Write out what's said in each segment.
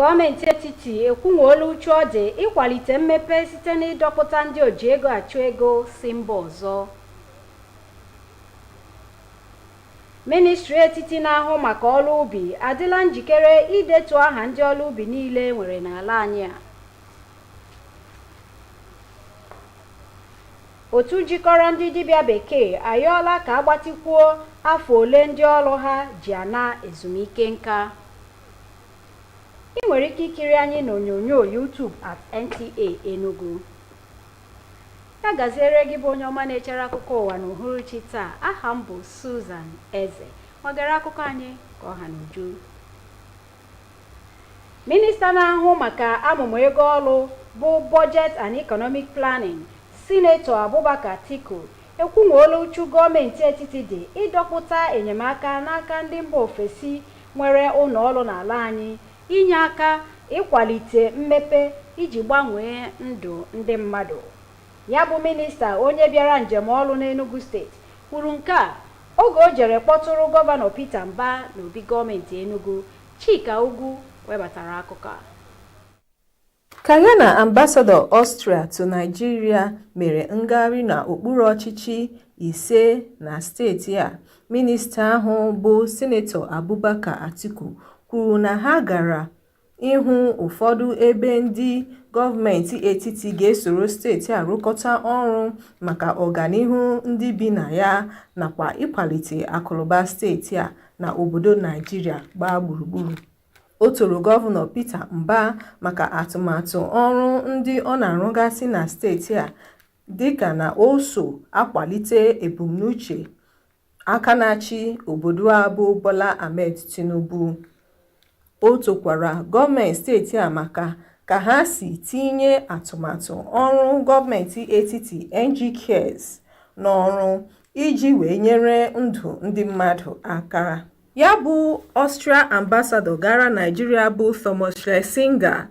Gọọmenti etiti ekwuṅụọla uchu ọ dị ịkwalite mmepe site n'ịdọpụta ndị oji ego achụ ego si mba ọzọ. Ministri etiti na-ahụ maka ọrụ ubi adịla njikere idetu aha ndị ọrụ ubi niile nwere n'ala anyị a. Otu jikọrọ ndị dibịa bekee ayọọla ka agbatịkwuo afọ ole ndị ọrụ ha ji ana ezumike nka. Ị nwere ike ikiri anyị n'onyonyo YouTube at NTA Enugu. Ya gaziere gị bụ onye ọma na-echere akụkọ ụwa n'uhuruchi taa. Aha m bụ Susan Eze. Nwagara akụkọ anyị ka ọha n'uju. Minista na-ahụ maka amụmụ ego ọrụ bụ Budget and Economic Planning, Sinetọ Abubakar Atiku, ekwuṅụọla uchu gọọmenti etiti dị ịdọpụta enyemaka n'aka ndị mba ofesi nwere ụlọ ọrụ n'ala anyị, inye aka ịkwalite mmepe iji gbanwee ndụ ndị mmadụ. Ya bụ minista onye bịara njem ọrụ n'Enugu steeti kwuru nke a oge o jere kpọtụrụ gọvanọ Peter Mba n'obi gọọmenti Enugu. Chika Ugwu webatara akụkọ a. Ka ya na ambasadọ Ọstrịa to Naịjirịa mere ngagharị n'okpuru ọchịchị ise na steeti a, minista ahụ bụ Sinetọ Abubakar Atiku kwuru na ha gara ịhụ ụfọdụ ebe ndị gọọmenti etiti ga-esoro steeti a rụkọta ọrụ maka ọganihu ndị bi na ya nakwa ịkwalite akụnụba steeti a na obodo Naịjirịa gbaa gburugburu. O toro gọvanọ Peter Mba maka atụmatụ ọrụ ndị ọ na-arụgasị na steeti a dịka na o so akwalite ebumnuche aka na-achị obodo a bụ Bola Ahmed Tinubu. O tokwara gọọmenti steeti a maka ka ha si tinye atụmatụ ọrụ gọọmenti etiti NGKs n'ọrụ iji wee nyere ndụ ndị mmadụ aka. Ya bụ Ọstrịa ambasadọ gara Naịjirịa bụ Thomas Schlesinger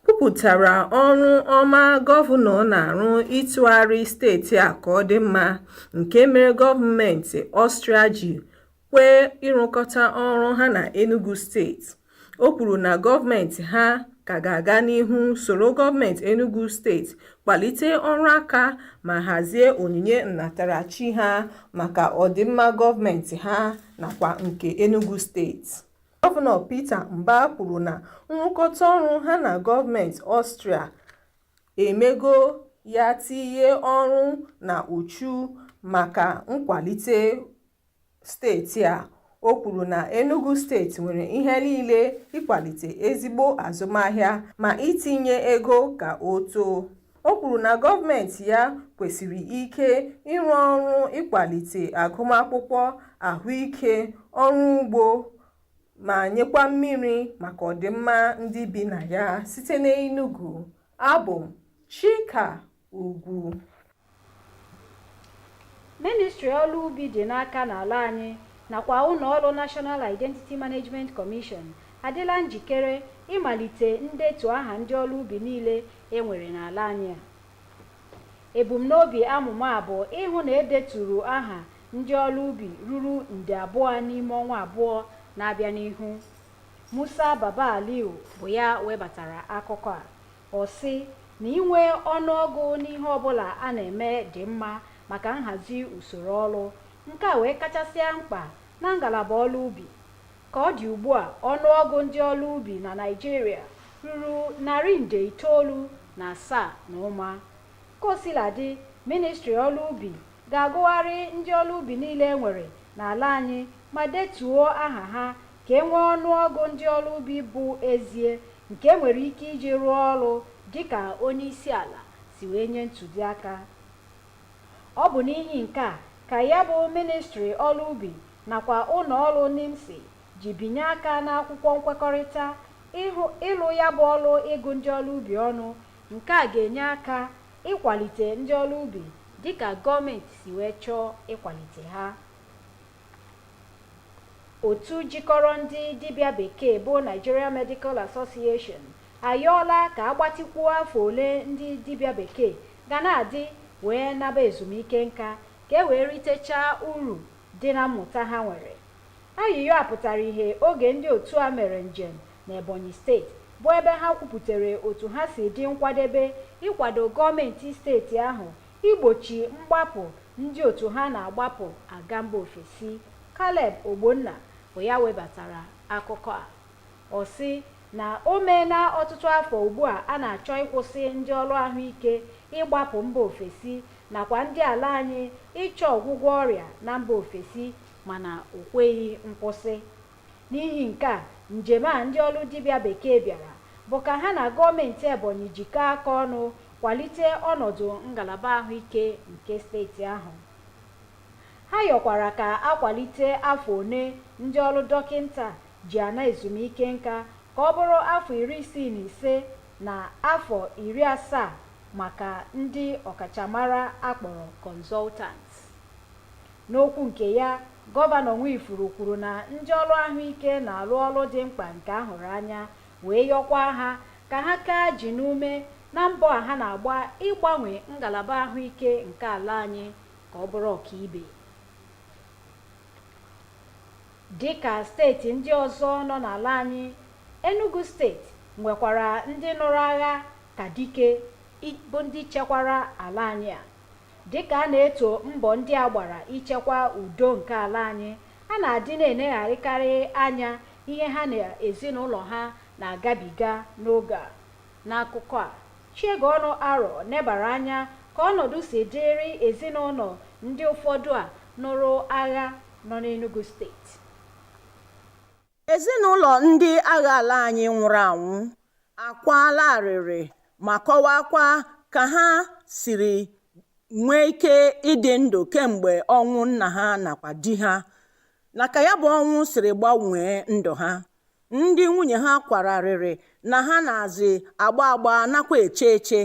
kwupụtara ọrụ ọma gọvanọ na-arụ ịtụgharị steeti a ka ọ dị mma, nke mere gọọmenti Ọstrịa ji kwee ịrụkọta ọrụ ha na Enugu steeti. O kwuru na gọọmenti ha ka ga-aga n'ihu soro gọọmenti Enugu steeti kwalite ọrụ aka ma hazie onyinye nnatarachi ha maka ọdịmma gọọmenti ha nakwa nke Enugu steeti. Gọvanọ Peter Mba kwuru na nrụkọta ọrụ ha na gọọmenti Ọstrịa emego ya tinye ọrụ na uchu maka nkwalite steeti a. O kwuru na Enugu steeti nwere ihe niile ịkwalite ezigbo azụmahịa ma itinye ego ka o too. O kwuru na gọọmenti ya kwesịrị ike ịrụ ọrụ ịkwalite agụmakwụkwọ, ahụike, ọrụ ugbo ma nyekwa mmiri maka ọdịmma ndị bi na ya. Site n'Enugu, abụ m Chika Ugwu. Ministri ọrụ ubi dị n'aka n'ala anyị nakwa ụlọ ọrụ National Identity Management Commission adịla njikere ịmalite ndetu aha ndị ọrụ ubi niile enwere n'ala anyị a. Ebumnobi amụma a bụ ịhụ na edeturu aha ndị ọrụ ubi ruru nde 2 n'ime ọnwa 2 na-abịa n'ihu. Musa Baba Aliu bụ ya webatara akụkọ a. Ọ sị na inwe ọnụọgụ n'ihe ọbụla a na-eme dị mma maka nhazi usoro ọrụ, nke a wee kachasịa mkpa na ngalaba ọrụ ubi. Ka ọ dị ugbu a, ọnụọgụ ndị ọrụ ubi na Naịjirịa ruru 907. Kosiladị, ministri ọrụ ubi ga-agụgharị ndị ọrụ ubi niile nwere n'ala anyị ma detuo aha ha ka e nwee ọnụọgụ ndị ọrụ ubi bụ ezie nke nwere ike iji rụọ ọrụ dịka onye isi ala si wee nye ntụziaka. Ọ bụ n'ihi nke a ka ya bụ ministri ọrụ ubi nakwa ụlọ ọrụ NIMSI ji binye aka n'akwụkwọ nkwekọrịta ịlụ ya bụ ọrụ ịgụ ndị ọrụ ubi ọnụ. Nke a ga-enye aka ịkwalite ndị ọrụ ubi dịka gọọmenti si wee chọọ ịkwalite ha. Otu jikọrọ ndị dibịa bekee bụ Nigeria Medical Association ayọọla ka agbatịkwuo afọ ole ndị dibịa bekee ga na-adị wee naba ezumike nka ka e wee ritechaa uru dị na mmụta ha nwere. Ayịyọ a pụtara ihe oge ndị otu a mere njem n'Ebonyi steeti bụ ebe ha kwupụtara otu ha si dị nkwadebe ịkwado gọọmenti steeti ahụ igbochi mgbapụ ndị otu ha na-agbapụ aga mba ofesi. Caleb Ogbonna bụ ya webatara akụkọ a. Ọ sị na o meela ọtụtụ afọ ugbu a na-achọ ịkwụsị ndị ọrụ ahụike ịgbapụ mba ofesi nakwa ndị ala anyị ịchọ ọgwụgwọ ọrịa na mba ofesi, mana o kweghị nkwụsị. N'ihi nke a, njem a ndị ọrụ dibịa bekee bịara bụ ka ha na gọọmenti Ebonyi jikọọ aka ọnụ kwalite ọnọdụ ngalaba ahụike nke steeti ahụ. Ha yọkwara ka akwalite afọ one ndị ọrụ dọkịta ji ana ezumike nka ka ọ bụrụ afọ 65 na afọ 70 maka ndị ọkachamara akpọrọ consultants. N'okwu nke ya, Gọvanọ Nwifuru kwuru na ndị ọrụ ahụike na-arụ ọrụ dị mkpa nke ahụrụ anya, wee yọkwa ha ka ha kaa ji n'ume na mbọ a ha na-agba ịgbanwe ngalaba ahụike nke ala anyị ka ọ bụrụ ọkaibe. Dịka steeti ndị ọzọ nọ n'ala anyị, Enugu steeti nwekwara ndị nụrụ agha ka dike bụ ndị chekwara ala anyị a. Dịka a na-eto mbọ ndị a gbara ichekwa udo nke ala anyị, a na-adị na-enegharịkarị anya ihe ha na ezinụlọ ha na-agabiga n'oge a. N'akụkọ a, Chiegonu Aro nebara anya ka ọnọdụ si dịrị ezinụlọ ndị ụfọdụ a nụrụ agha nọ n'Enugu steeti. Ezinụlọ ndị agha ala anyị nwụrụ anwụ akwaala arịrị ma kọwakwa ka ha siri nwee ike ịdị ndụ kemgbe ọnwụ nna ha nakwa di ha, na ka ya bụ ọnwụ siri gbanwee ndụ ha. Ndị nwunye ha kwara arịrị na ha na-azị agba nakwa eche eche.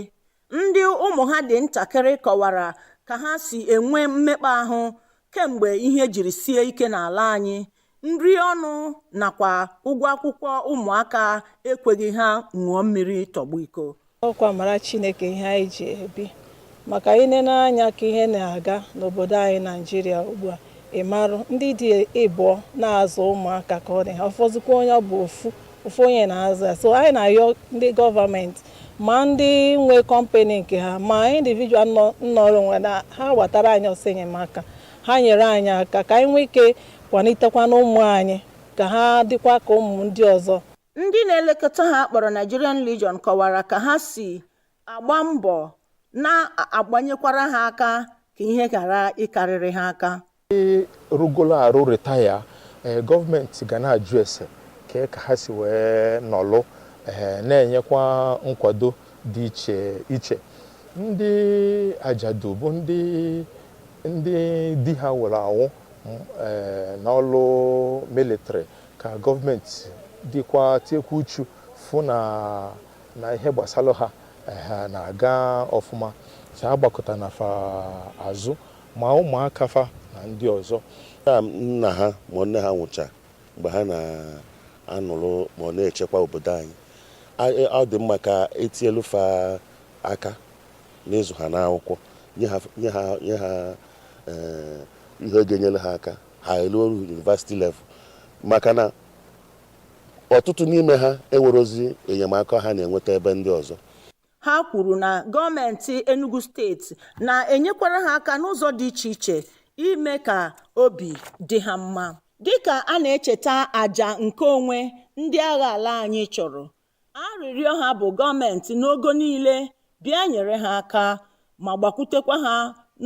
Ndị ụmụ ha dị ntakịrị kọwara ka ha si enwe mmekpa ahụ kemgbe ihe jiri sie ike n'ala anyị. Nri ọnụ nakwa ụgwọ akwụkwọ ụmụaka ekweghị ha ṅụọ mmiri tọgbọ iko. Ọkwa mara Chineke ihe anyị ji ebi, maka ịnene anya ka ihe na-aga n'obodo anyị Naijiria ugbu a, ịmarụ ndị dị ịbụọ na-azụ ụmụaka ka ọ dị ha, ụfọdụkwa onye bụ ofu onye na-azụ ya. So anyị na-ayọ ndị gọọmenti ma ndị nwe kọmpani nke ha ma individual nnọrọ onwe na ha watara anyị ọsọ enyemaka, ha nyere anyị aka ka anyị nwee ike kwanitekwa n'ụmụ anyị ka ha dịkwa ka ụmụ ndị ọzọ. Ndị na-elekọta ha kpọrọ Nigerian Legion kọwara ka ha si agba mbọ na-agbanyekwara ha aka ka ihe ghara ịkarịrị ha aka. Rugolo arụ retaya, gọọmenti ga na-ajụ ese ka ha si wee nọlụ, na-enyekwa nkwado dị iche iche. Ndị ajadu bụ ndị di ha nwụrụ anwụ n'ọlụ militri ka gọọmenti dịkwa tiekwu uchu fụ na ihe gbasara ha na-aga ọfụma, si agbakọta na fa azụ ma ụmụaka fa na ndị ọzọ. Nna ha ma nne ha nwụcha mgbe ha na-anụrụ ma ọ na-echekwa obodo anyị, ọ dị mma ka etinyelu fa aka n'ịzụ ha n'akwụkwọ, nye ha ihe ga-enyere ha aka ha eruo university level, maka na ọtụtụ n'ime ha enwerozi enyemaka ha na-enweta ebe ndị ọzọ. Ha kwuru na gọọmenti Enugu steeti na-enyekwara ha aka n'ụzọ dị iche iche ime ka obi dị ha mma. Dịka a na-echeta àjà nke onwe ndị agha ala anyị chọrọ, arịrịọ ha bụ gọọmenti n'ogo niile bịa nyere ha aka ma gbakwutekwa ha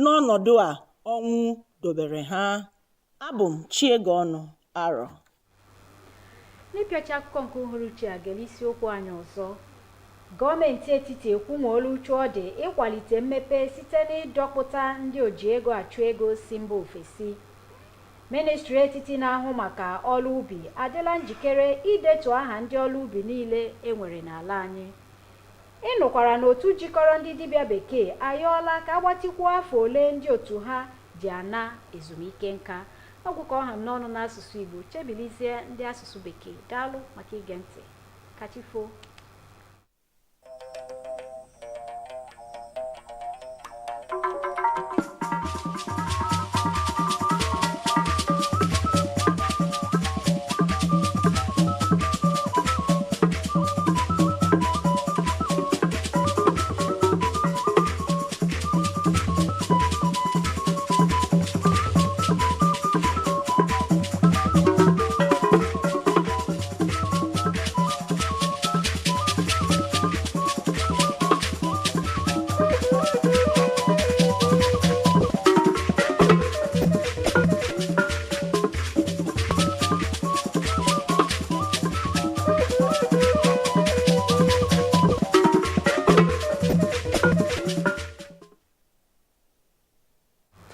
n'ọnọdụ a ọnwụ dobere ha. Abụ m Chiegonu Aro. N'ịpịacha akụkọ nke uhuruchi a gara isiokwu anyị ọzọ. Gọọmenti etiti ekwumola uchu ọ dị ịkwalite mmepe site n'ịdọpụta ndị oji ego achụ ego si mba ofesi. Ministri etiti na-ahụ maka ọrụ ubi adịla njikere idetu aha ndị ọrụ ubi niile enwere n'ala anyị. Ịnụkwara n'otu jikọrọ ndị dibịa bekee ayọọla ka agbatikwuo afọ ole ndị otu ha ji ana ezumike nka. Ọgwụkọ ọha m n'ọnụ n'asụsụ Igbo chebilizie ndị asụsụ bekee. Daalụ maka ige ntị. Kachifo.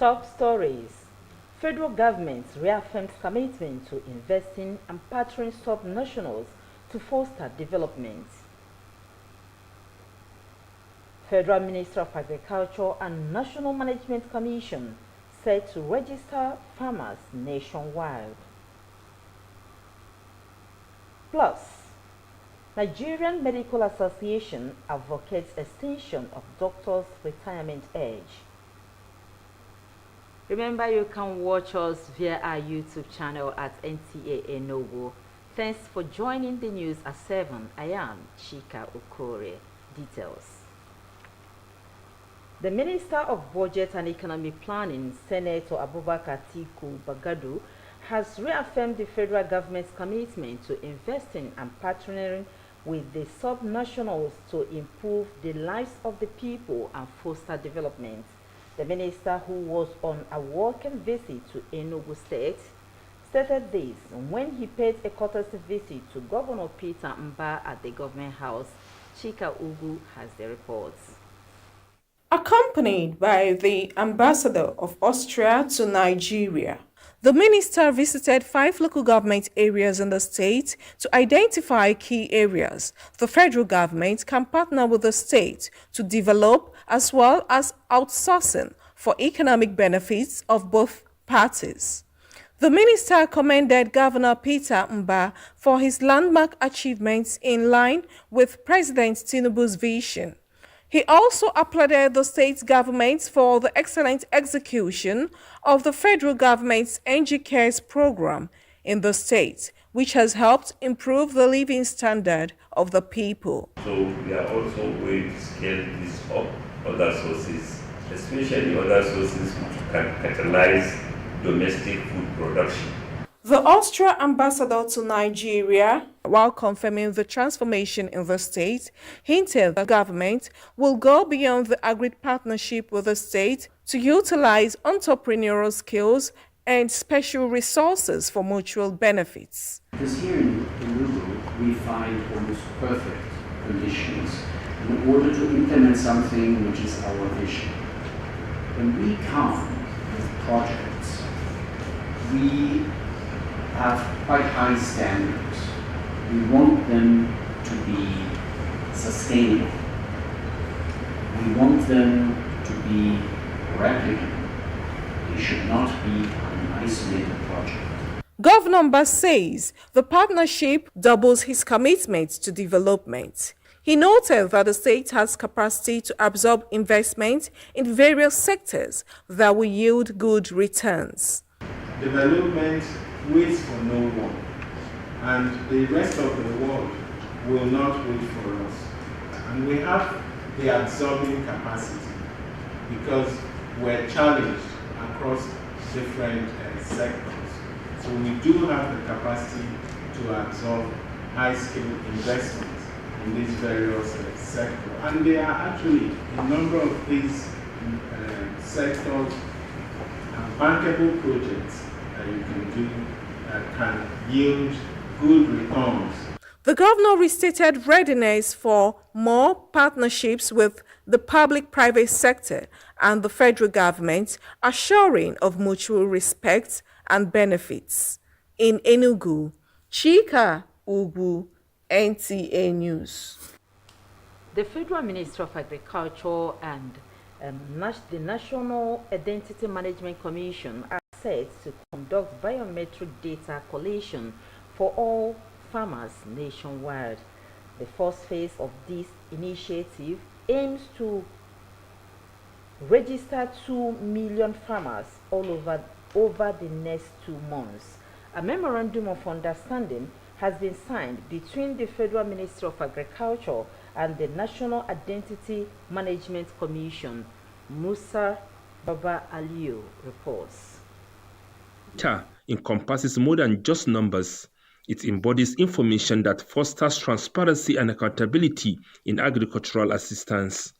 Top stories. Federal government reaffirms commitment to investing and partnering sub-nationals to foster development. Federal Minister of Agriculture and National Management Commission set to register farmers nationwide. Plus, Nigerian Medical Association advocates extension of doctors' retirement age. Remember, you can watch us via our YouTube channel at NTA Enugu. Thanks for joining the news at 7. I am Chika Okore. Details. The Minister of Budget and Economic Planning, Senator Abubakar Atiku Bagadu, has reaffirmed the federal government's commitment to investing and partnering with the sub-nationals to improve the lives of the people and foster development. The minister, who was on a working visit to Enugu State, stated this when he paid a courtesy visit to Governor Peter Mba at the government house. Chika Ugu has the reports. Accompanied by the ambassador of Austria to Nigeria, the minister visited 5 local government areas in the state to identify key areas the federal government can partner with the state to develop, as well as outsourcing for economic benefits of both parties. The minister commended Governor Peter Mba for his landmark achievements in line with President Tinubu's vision. He also applauded the state government for the excellent execution of the federal government's NG Cares program in the state, which has helped improve the living standard of the people. So we are also going to scale this up, other sources, especially other sources which can catalyze domestic food production. The Austria ambassador to Nigeria, while confirming the transformation in the state, hinted that the government will go beyond the agreed partnership with the state to utilize entrepreneurial skills and special resources for mutual benefits. Because here in Enugu, we find almost perfect conditions in order to implement something which is our vision. When we come with projects, we have quite high standards. We want them to be sustainable. We want them to be replicable. They should not be an isolated project. Governor Mba says the partnership doubles his commitment to development. He noted that the state has capacity to absorb investment in various sectors that will yield good returns. Development waits for no one, and the rest of the world will not wait for us. And we have the absorbing capacity because we're challenged across different sectors. So we do have the capacity to absorb high-scale investments in these various sectors. And there are actually a number of these sectors and bankable projects that you can do that can yield good returns. The governor restated readiness for more partnerships with the public-private sector and the federal government, assuring of mutual respect and benefits. In Enugu, Chika Ugu, NTA News. The Federal Ministry of Agriculture and the National Identity Management Commission are set to conduct biometric data collation for all farmers nationwide. The first phase of this initiative aims to register 2 million farmers all over the next 2 months. A memorandum of understanding has been signed between the Federal Ministry of Agriculture and the National Identity Management Commission. Musa Baba Aliyu reports. Data encompasses more than just numbers. It embodies information that fosters transparency and accountability in agricultural assistance.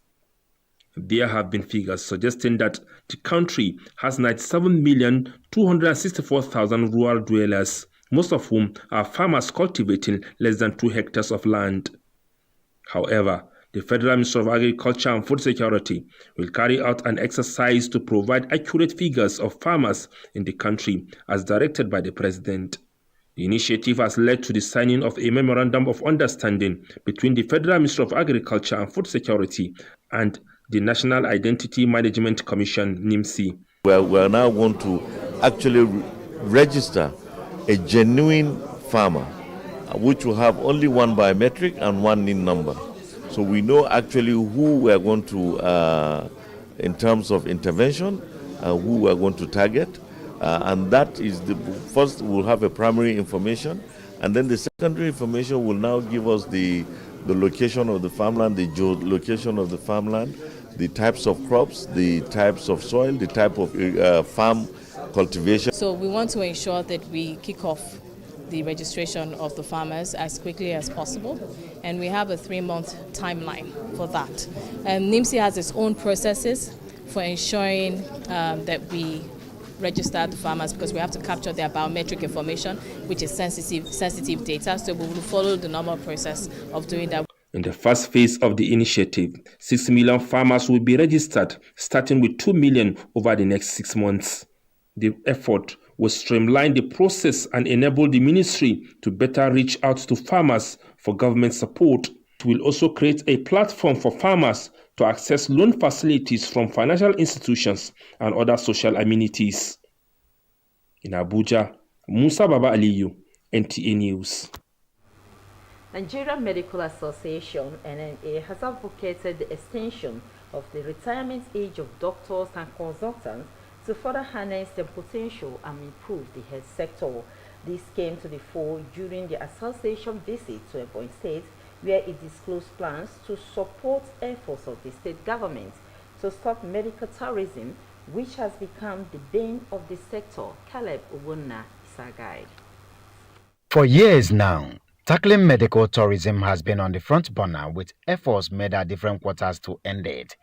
There have been figures suggesting that the country has 97,264,000 rural dwellers, most of whom are farmers cultivating less than 2 hectares of land. However, The Federal Ministry of Agriculture and Food Security will carry out an exercise to provide accurate figures of farmers in the country as directed by the President. The initiative has led to the signing of a Memorandum of Understanding between the Federal Ministry of Agriculture and Food Security and the National Identity Management Commission, NIMC. We are now going to actually register a genuine farmer, which will have only one biometric and one NIN number. So we know actually who we are going to, in terms of intervention, who we are going to target. And that is the first. We'll have a primary information, and then the secondary information will now give us the location of the farmland, the geolocation of the farmland, the types of crops, the types of soil, the type of farm cultivation. So we want to ensure that we kick off the registration of the farmers as quickly as possible, and we have a 3-month timeline for that. NIMC has its own processes for ensuring that we register the farmers, because we have to capture their biometric information, which is sensitive data, so we will follow the normal process of doing that. In the first phase of the initiative, 6 million farmers will be registered, starting with 2 million over the next 6 months. The effort will streamline the process and enable the ministry to better reach out to farmers for government support. It will also create a platform for farmers to access loan facilities from financial institutions and other social amenities. In Abuja, Musa Baba Aliyu, NTA News. Nigerian Medical Association (NMA) has advocated the extension of the retirement age of doctors and consultants to further harness their potential and improve the health sector. This came to the fore during the association visit to Ebonyi State, where it disclosed plans to support efforts of the state government to stop medical tourism, which has become the bane of the sector. Caleb Owonna is our guide. For years now, tackling medical tourism has been on the front burner, with efforts made at different quarters to end it.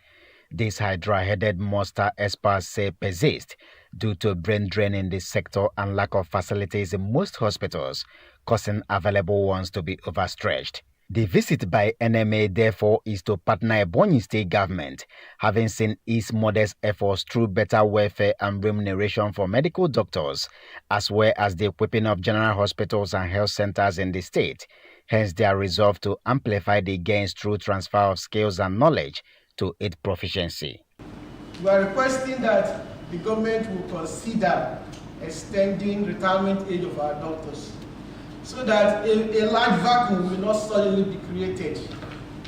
This hydra-headed monster, experts say, persists due to brain drain in this sector and lack of facilities in most hospitals, causing available ones to be overstretched. The visit by NMA, therefore, is to partner Ebonyi State government, having seen its modest efforts through better welfare and remuneration for medical doctors, as well as the equipping of general hospitals and health centers in the state. Hence, their resolve to amplify the gains through transfer of skills and knowledge to its proficiency. We are requesting that the government will consider extending retirement age of our doctors, so that a large vacuum will not suddenly be created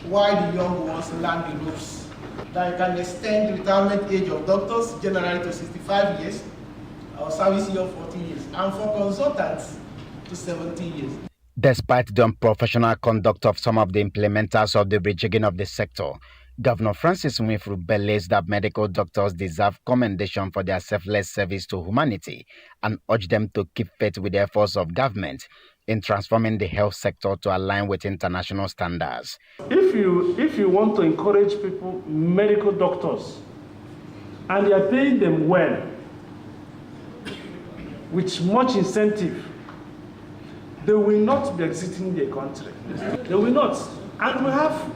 while the young ones learn the ropes. That you can extend the retirement age of doctors generally to 65 years, or service year 40 years, and for consultants to 70 years. Despite the unprofessional conduct of some of the implementers of the rejigging of the sector, Governor Francis Nwifuru believes that medical doctors deserve commendation for their selfless service to humanity and urge them to keep faith with the efforts of government in transforming the health sector to align with international standards. If you want to encourage people, medical doctors, and you are paying them well, with much incentive, they will not be exiting the country. They will not. And we have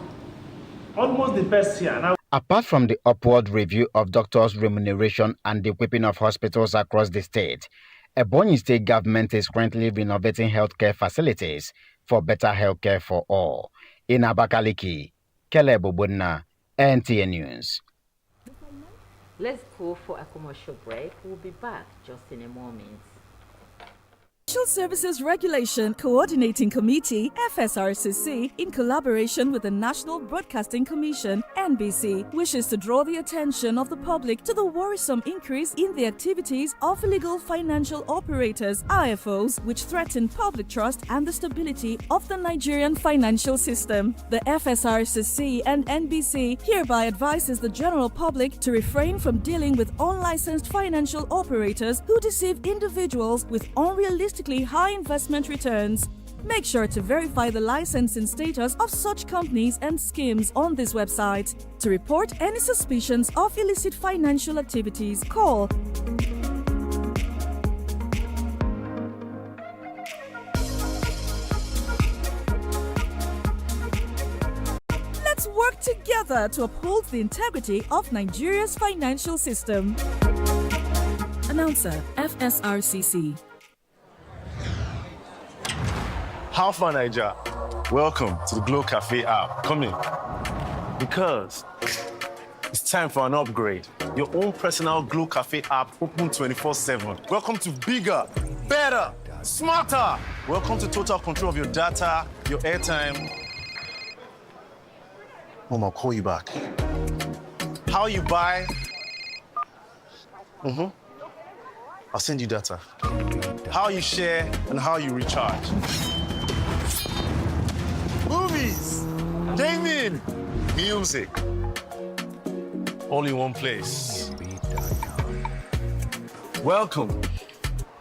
almost the best here now. Apart from the upward review of doctors' remuneration and the equipping of hospitals across the state, Ebonyi State government is currently renovating healthcare facilities for better healthcare for all. In Abakaliki, Caleb Owonna, NTA News. Let's go for a commercial break. We'll be back just in a moment. Financial Services Regulation Coordinating Committee, FSRCC, in collaboration with the National Broadcasting Commission, NBC, wishes to draw the attention of the public to the worrisome increase in the activities of illegal financial operators, IFOs, which threaten public trust and the stability of the Nigerian financial system. The FSRCC and NBC hereby advises the general public to refrain from dealing with unlicensed financial operators who deceive individuals with unrealistic high investment returns. Make sure to verify the licensing status of such companies and schemes on this website. To report any suspicions of illicit financial activities, call Let's work together to uphold the integrity of Nigeria's financial system. Announcer, FSRCC. How far, Niger? Welcome to the Glow Cafe app. Come in. Because it's time for an upgrade. Your own personal Glow Cafe app open 24/7. Welcome to bigger, better, smarter. Welcome to total control of your data, your airtime. Mom, I'll call you back. How you buy? I'll send you data. How you share and how you recharge. Movies, gaming, music. All in one place. Welcome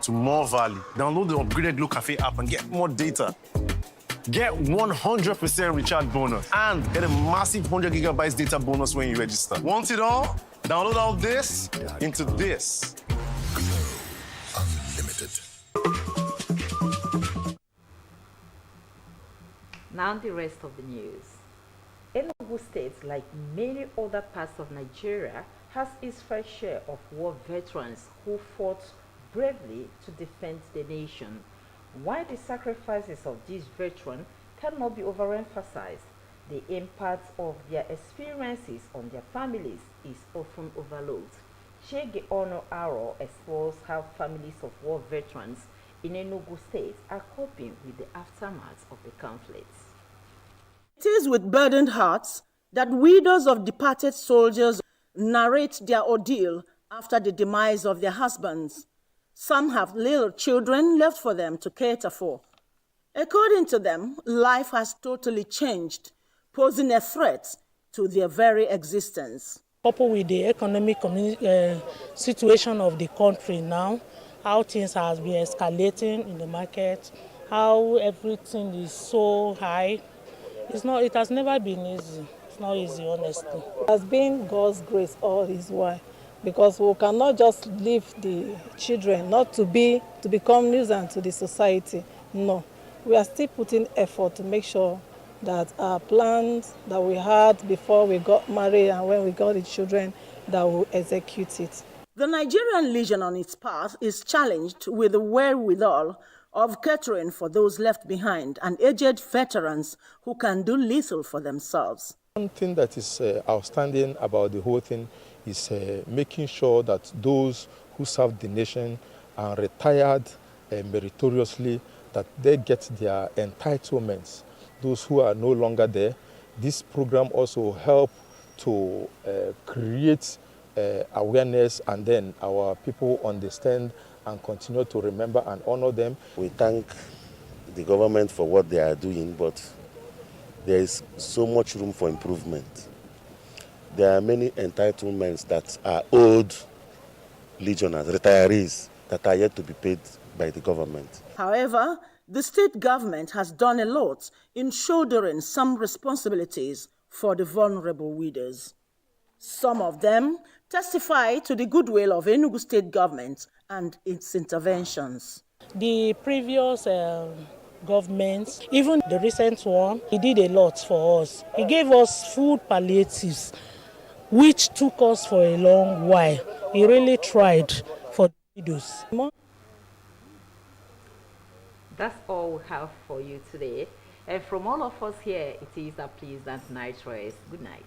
to more value. Download the upgraded Glow Cafe app and get more data. Get 100% recharge bonus and get a massive 100 gigabytes data bonus when you register. Want it all? Download all this into this. Unlimited. Now the rest of the news. Enugu State, like many other parts of Nigeria, has its fair share of war veterans who fought bravely to defend the nation. While the sacrifices of these veterans cannot be overemphasized, the impact of their experiences on their families is often overlooked. Shege Ono Aro explores how families of war veterans in Enugu State are coping with the aftermath of the conflicts. It is with burdened hearts that widows of departed soldiers narrate their ordeal after the demise of their husbands. Some have little children left for them to cater for. According to them, life has totally changed, posing a threat to their very existence. Coupled with the economic situation of the country now, how things have been escalating in the market, how everything is so high, it has never been easy. It's not easy, honestly. It has been God's grace all His while, because we cannot just leave the children not to become nuisance to the society. No, we are still putting effort to make sure that our plans that we had before we got married and when we got the children, that we'll execute it. The Nigerian Legion on its path is challenged with the wherewithal of catering for those left behind and aged veterans who can do little for themselves. One thing that is outstanding about the whole thing is making sure that those who serve the nation are retired meritoriously, that they get their entitlements. Those who are no longer there, this program also help to create awareness, and then our people understand and continue to remember and honor them. We thank the government for what they are doing, but there is so much room for improvement. There are many entitlements that are owed legionnaires, retirees, that are yet to be paid by the government. However, the state government has done a lot in shouldering some responsibilities for the vulnerable widows. Some of them testify to the goodwill of Enugu state government and its interventions. The previous governments, even the recent one, he did a lot for us. He gave us food palliatives, which took us for a long while. He really tried for the widows. That's all we have for you today. And from all of us here, it is a pleasant night rest. Good night.